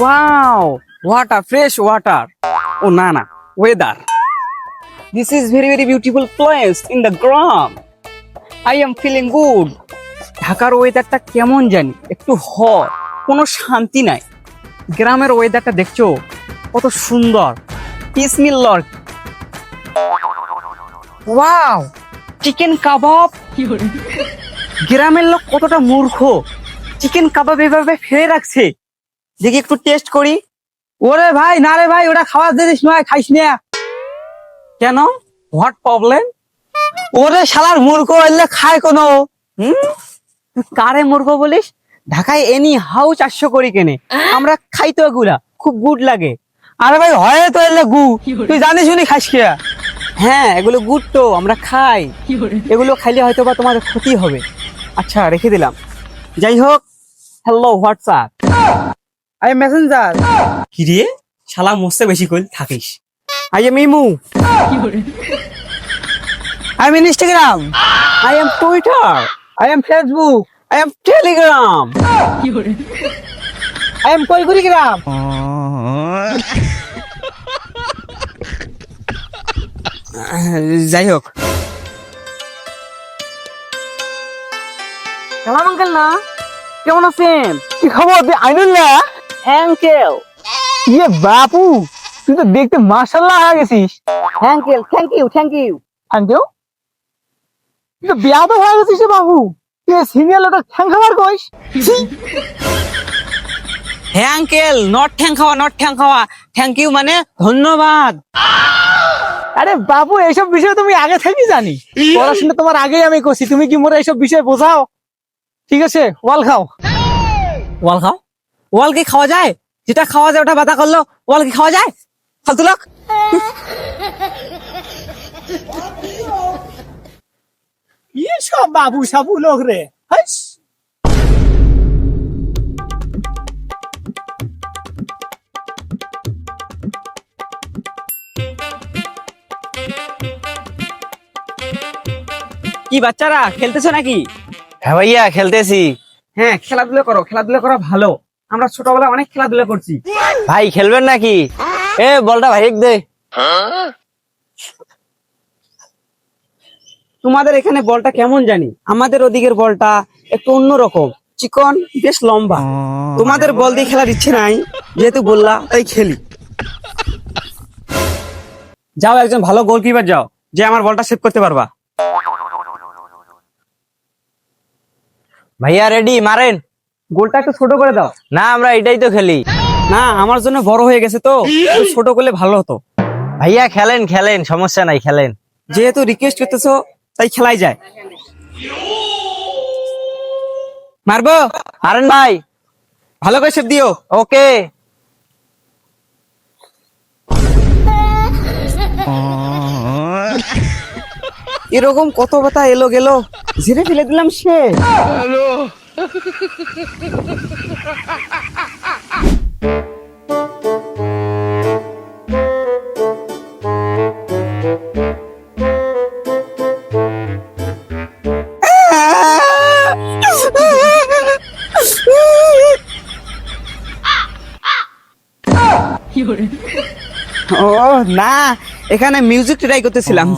Wow, water, fresh water. Oh, Nana, weather. This is very, very beautiful place in the ground. I am feeling good. ঢাকার ওয়েদারটা কেমন জানি একটু hot, কোনো শান্তি নাই। গ্রামের ওয়েদারটা দেখছো কত সুন্দর, বিসমিল্লাহ। ওয়াও, চিকেন কাবাব। গ্রামের লোক কতটা মূর্খ, চিকেন কাবাব এভাবে ফেলে রাখছে। দেখি একটু টেস্ট করি। ওরে ভাই না রে ভাই, ওটা খাওয়ার জিনিস নয়, খাইস না। কেন, হোয়াট প্রবলেম? ওরে শালার মূর্খ এলে খায় কোনো। তুই কারে মূর্খ বলিস? ঢাকায় এনি হাউ 400 করে কেনে, আমরা খাই তো এগুলা, খুব গুড লাগে। আরে ভাই হয় তো এলে গু, তুই জানিস শুনি খাইস কে? হ্যাঁ, এগুলো গুড তো, আমরা খাই। এগুলো খাইলে হয়তো বা তোমাদের ক্ষতি হবে। আচ্ছা, রেখে দিলাম। যাই হোক, hello WhatsApp. I am Messenger. কি রে, শালা মস্তে বেশি কইল থাকিস। I am imo. I am Instagram. I am Twitter. I am Facebook. I am Telegram. I am কলকুড়িগ্রাম। যাই হোক, সালাম আঙ্কেল। না, কেমন আছেন? কি খবর আইনুল না? হ্যাঁ আঙ্কেল। ইয়ে বাপু, তুই তো দেখতে মাশাআল্লাহ হয়ে গেছিস। হ্যাঁ uncle, thank you thank you. Thank you. তুই তো বিয়া তো হয়ে গেছিস রে বাবু, তুই সিনিয়র লোক ঠ্যাং খাবার কইস। হ্যাঁ আঙ্কেল, নট ঠ্যাং খাওয়া, নট ঠ্যাং খাওয়া, থ্যাংক ইউ মানে ধন্যবাদ। আরে বাবু, এইসব বিষয় তুমি আগে থেকে জানি, পড়াশোনা তোমার আগেই আমি করছি, তুমি কি মোরা এইসব বিষয় বোঝাও? ঠিক আছে, ওয়াল খাও। ওয়াল খাও? ওয়াল কি খাওয়া যায়? যেটা খাওয়া যায় ওটা বাতা করলো, ওয়াল কি খাওয়া যায়? ফালতু লোক। ইয়ে সব বাবু সাবু লোক রে। হাইস। কি বাচ্চারা খেলতেছো নাকি? হ্যাঁ ভাইয়া, খেলতেছি। হ্যাঁ, খেলাধুলা করো, খেলাধুলা করা ভালো। আমরা ছোটবেলায় অনেক খেলাধুলা করছি। ভাই খেলবেন নাকি? এ বলটা ভাই দে। তোমাদের এখানে বলটা কেমন জানি, আমাদের ওদিকের বলটা একটু অন্যরকম, চিকন, বেশ লম্বা। তোমাদের বল দিয়ে খেলার ইচ্ছে নাই, যেহেতু বললা তাই খেলি। যাও, একজন ভালো গোলকিপার যাও, যে আমার বলটা সেভ করতে পারবা। ভাইয়া রেডি, মারেন। গোলটা একটু ছোট করে দাও। না, আমরা এটাই তো খেলি। না, আমার জন্য বড় হয়ে গেছে তো, একটু ছোট করলে ভালো হতো। ভাইয়া খেলেন খেলেন, সমস্যা নাই, খেলেন। যেহেতু রিকোয়েস্ট করতেছো তাই খেলাই যায়। মারবো? মারেন ভাই। ভালো করে সেভ দিও। ওকে। এরকম কত কথা এলো গেল, ঝেড়ে ফেলে দিলাম সে। ও না, এখানে মিউজিক ট্রাই করতেছিলাম।